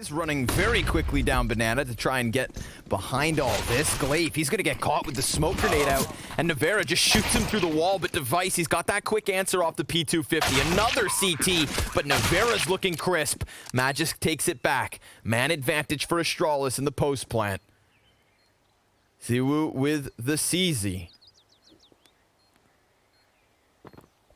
He's running very quickly down Banana to try and get behind all this. Glaive, he's going to get caught with the smoke grenade out, and Navera just shoots him through the wall, but Device, he's got that quick answer off the P250. Another CT, but Navera's looking crisp. Magisk takes it back. Man advantage for Astralis in the post plant. Ziwu with the CZ.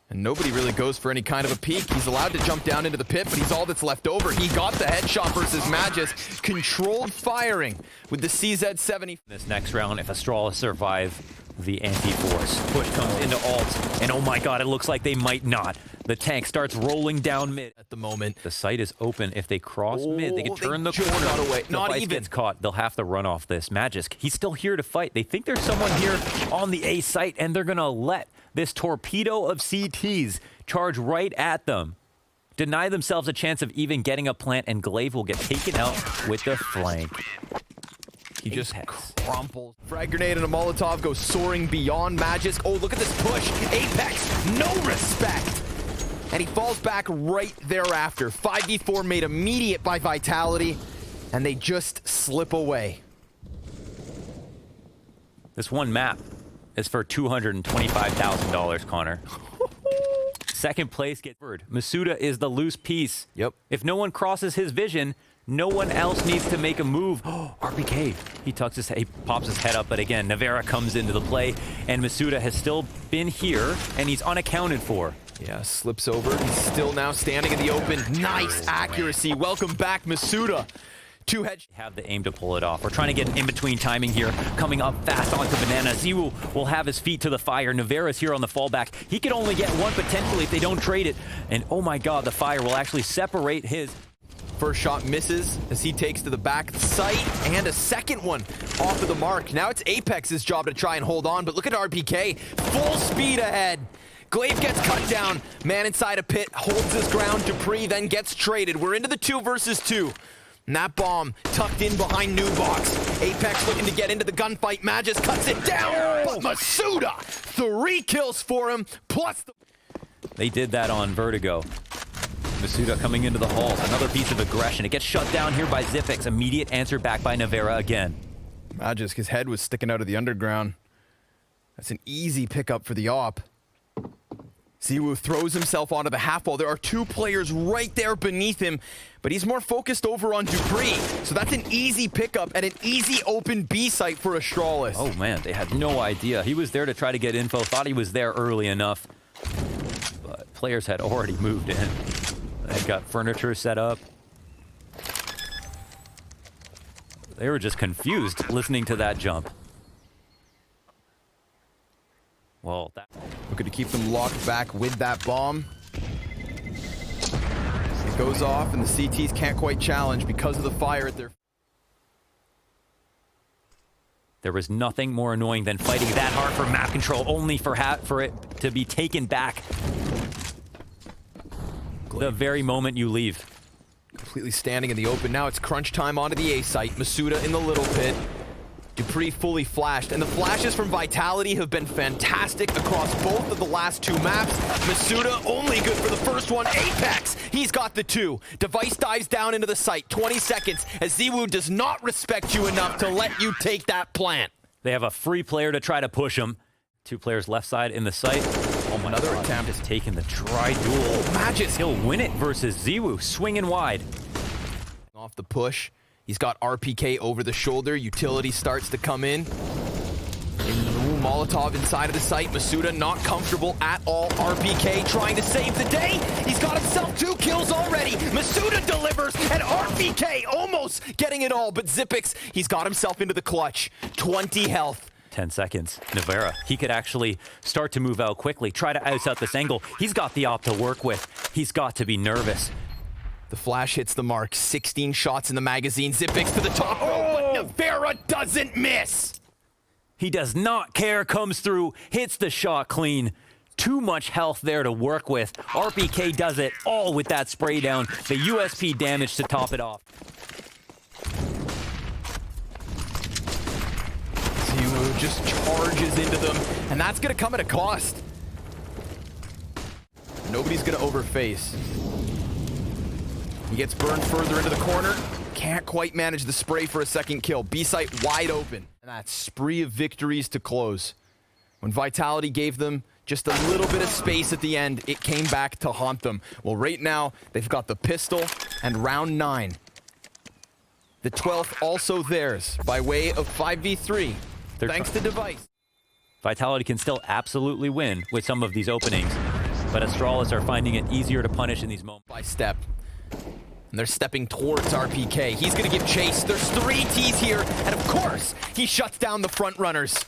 And nobody really goes for any kind of a peek. He's allowed to jump down into the pit, but he's all that's left over. He got the headshot versus Magisk. Controlled firing with the CZ-70. This next round, if Astralis survive the anti-force. Push comes into alt, and oh my god, it looks like they might not. The tank starts rolling down mid. At the moment, the site is open. If they cross mid, they can turn the corner. Got away. Not Device even gets caught. They'll have to run off this. Magisk, he's still here to fight. They think there's someone here on the A site, and they're gonna let this torpedo of CTs charge right at them. Deny themselves a chance of even getting a plant, and Glaive will get taken out with the flank. He just crumples. Frag grenade and a Molotov go soaring beyond Magisk. Oh, look at this push. Apex, no respect. And he falls back right thereafter. 5v4 made immediate by Vitality, and they just slip away. This one map is for $225,000, Connor. Second place gets third. Masuda is the loose piece. Yep. If no one crosses his vision, no one else needs to make a move. RPK. He tucks his, he pops his head up, but again, Navera comes into the play, and Masuda has still been here, and he's unaccounted for. Yeah, slips over. He's still now standing in the open. Nice accuracy. Welcome back, Masuda. Two heads. Have the aim to pull it off. We're trying to get an in-between timing here. Coming up fast onto Banana. Ziwu will have his feet to the fire. Navera's here on the fallback. He could only get one potentially if they don't trade it. And oh my god, the fire will actually separate his. First shot misses as he takes to the back site, and a second one off of the mark. Now it's Apex's job to try and hold on, but look at RPK. Full speed ahead. Glaive gets cut down. Man inside a pit holds his ground. Dupree then gets traded. We're into the 2 versus 2. And that bomb tucked in behind New Box. Apex looking to get into the gunfight. Magisk cuts it down, but Masuda, 3 kills for him, plus the... They did that on Vertigo. Masuda coming into the halls. Another piece of aggression. It gets shut down here by Zipix. Immediate answer back by Navera again. Magisk, his head was sticking out of the underground. That's an easy pickup for the op. Ziwu throws himself onto the half wall. There are 2 players right there beneath him, but he's more focused over on Dupree. So that's an easy pickup and an easy open B site for Astralis. Oh man, they had no idea. He was there to try to get info, thought he was there early enough. But players had already moved in. They've got furniture set up. They were just confused listening to that jump. Well, looking to keep them locked back with that bomb. It goes off, and the CTs can't quite challenge because of the fire at their... There was nothing more annoying than fighting that hard for map control, only for it to be taken back the very moment you leave. Completely standing in the open. Now it's crunch time onto the A site. Masuda in the little pit. Dupree fully flashed, and the flashes from Vitality have been fantastic across both of the last 2 maps. Masuda only good for the first one. Apex, he's got the 2. Device dives down into the site. 20 seconds as Ziwu does not respect you enough to let you take that plant. They have a free player to try to push him. 2 players left side in the site. Oh my Another god, attempt is taking the tri-duel. Magisk, he'll win it versus Ziwu, swinging wide. Off the push. He's got RPK over the shoulder. Utility starts to come in. Ooh, Molotov inside of the site. Masuda not comfortable at all. RPK trying to save the day. He's got himself 2 kills already. Masuda delivers, and RPK almost getting it all. But Zipix, he's got himself into the clutch. 20 health. 10 seconds. Navera, he could actually start to move out quickly, try to ice out this angle. He's got the op to work with. He's got to be nervous. The flash hits the mark. 16 shots in the magazine. Zipix to the top rope, but Navera doesn't miss. He does not care, comes through, hits the shot clean. Too much health there to work with. RPK does it all with that spray down. The USP damage to top it off. Ziwu just charges into them, and that's going to come at a cost. Nobody's going to overface. He gets burned further into the corner. can't quite manage the spray for a second kill. B site wide open. And that spree of victories to close. When Vitality gave them just a little bit of space at the end, it came back to haunt them. Well, right now, they've got the pistol and round 9. The 12th also theirs by way of 5v3, thanks to Device. Vitality can still absolutely win with some of these openings, but Astralis are finding it easier to punish in these moments. By step. And they're stepping towards RPK. He's going to give chase. There's 3 Ts here, and of course, he shuts down the front runners.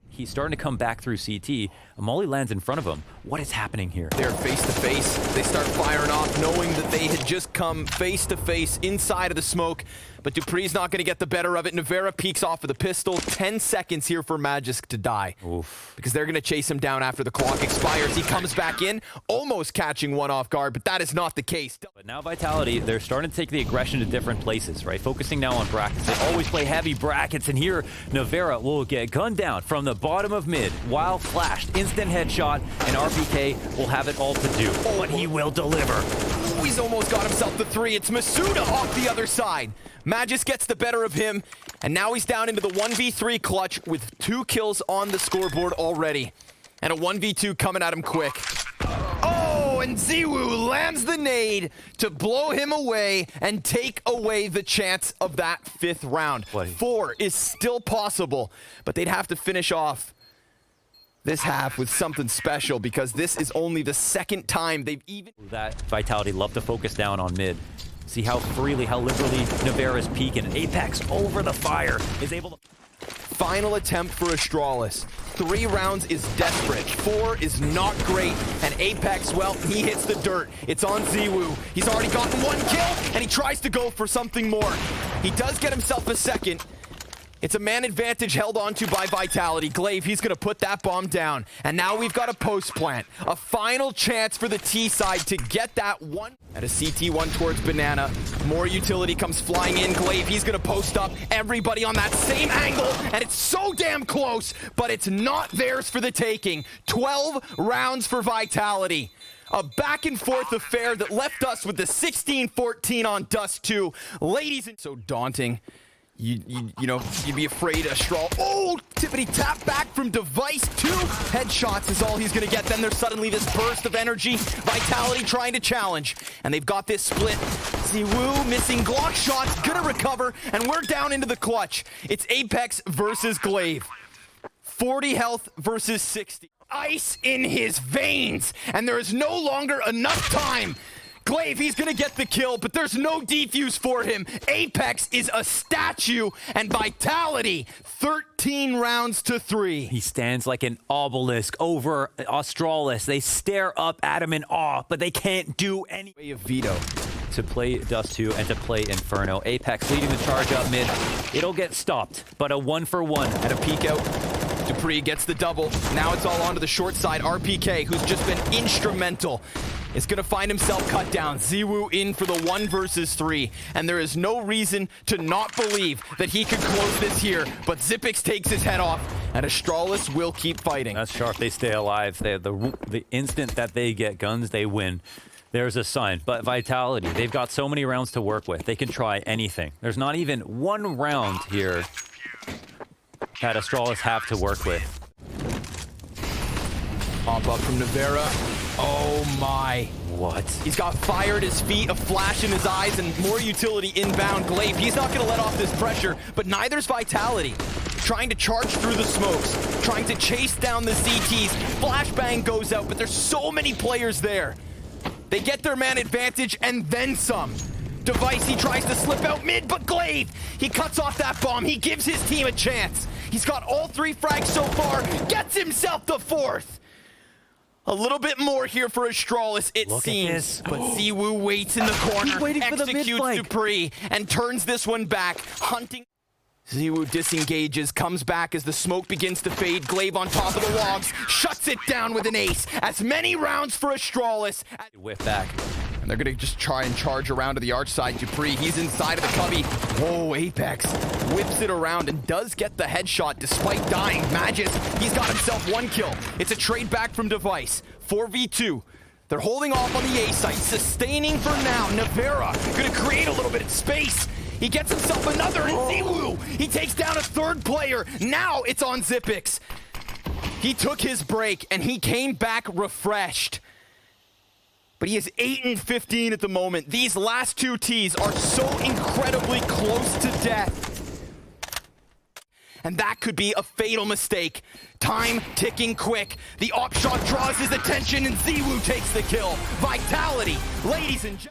He's starting to come back through CT. Amoli lands in front of him. What is happening here? They're face to face. They start firing off, knowing that they had just come face to face inside of the smoke. But Dupree's not going to get the better of it. Navera peeks off of the pistol. 10 seconds here for Magisk to die. Oof. Because they're going to chase him down after the clock expires. He comes back in, almost catching one off guard, but that is not the case. But now Vitality, they're starting to take the aggression to different places, right? Focusing now on brackets. They always play heavy brackets, and here Navera will get gunned down from the bottom of mid while flashed. Instant headshot, and RPK will have it all to do. But he will deliver. Oh, he's almost got himself the 3. It's Masuda off the other side. Magisk gets the better of him, and now he's down into the 1v3 clutch with 2 kills on the scoreboard already. And a 1v2 coming at him quick. Oh, and Ziwu lands the nade to blow him away and take away the chance of that 5th round. 4 is still possible, but they'd have to finish off this half with something special, because this is only the 2nd time they've even... That Vitality love to focus down on mid. See how freely, how liberally Navera's peeking. Apex over the fire is able to... Final attempt for Astralis. 3 rounds is desperate. 4 is not great. And Apex, well, he hits the dirt. It's on Ziwu. He's already gotten 1 kill, and he tries to go for something more. He does get himself a 2nd. It's a man advantage held onto by Vitality. Glaive, he's going to put that bomb down. And now we've got a post plant. A final chance for the T side to get that one. At a CT1 towards Banana. More utility comes flying in. Glaive, he's going to post up. Everybody on that same angle. And it's so damn close, but it's not theirs for the taking. 12 rounds for Vitality. A back and forth affair that left us with the 16-14 on Dust 2. Ladies and... So daunting. You know, you'd be afraid Astral. Oh, tippity tap back from Device. 2 headshots is all he's gonna get. Then there's suddenly this burst of energy. Vitality trying to challenge. And they've got this split. Ziwu missing Glock shots, gonna recover, and we're down into the clutch. It's Apex versus Glaive. 40 health versus 60. Ice in his veins, and there is no longer enough time. Glaive, he's gonna get the kill, but there's no defuse for him. Apex is a statue, and Vitality, 13 rounds to 3. He stands like an obelisk over Astralis. They stare up at him in awe, but they can't do any way of veto. To play Dust 2 and to play Inferno. Apex leading the charge up mid. It'll get stopped, but a 1-for-1. At a peek out. Dupree gets the double. Now it's all onto the short side. RPK, who's just been instrumental, is going to find himself cut down. Ziwu in for the 1 versus 3. And there is no reason to not believe that he could close this here. But Zipix takes his head off, and Astralis will keep fighting. That's sharp. They stay alive. They have the instant that they get guns, they win. There's a sign. But Vitality, they've got so many rounds to work with. They can try anything. There's not even 1 round here that Astralis have to work with. Pop up from Navera. Oh my. What? He's got fire at his feet, a flash in his eyes, and more utility inbound. Glaive, he's not going to let off this pressure, but neither's Vitality. Trying to charge through the smokes, trying to chase down the CTs. Flashbang goes out, but there's so many players there. They get their man advantage and then some. Device, he tries to slip out mid, but Glaive, he cuts off that bomb. He gives his team a chance. He's got all 3 frags so far, gets himself the 4th. A little bit more here for Astralis, it seems. But Ziwu waits in the corner, executes Dupree, and turns this one back, hunting. Ziwu disengages, comes back as the smoke begins to fade. Glaive on top of the logs, shuts it down with an ace. As many rounds for Astralis. Whip back. And they're going to just try and charge around to the arch side. Dupree, he's inside of the cubby. Whoa, Apex whips it around and does get the headshot despite dying. Magisk, he's got himself 1 kill. It's a trade back from Device. 4v2. They're holding off on the A site, sustaining for now. Navera gonna create a little bit of space. He gets himself another, and Ziwu, he takes down a third player. Now it's on Xyp9x. He took his break, and he came back refreshed. But he is 8-15 at the moment. These last two Ts are so incredibly close to death. And that could be a fatal mistake. Time ticking quick. The op shot draws his attention, and Ziwu takes the kill. Vitality, ladies and gentlemen.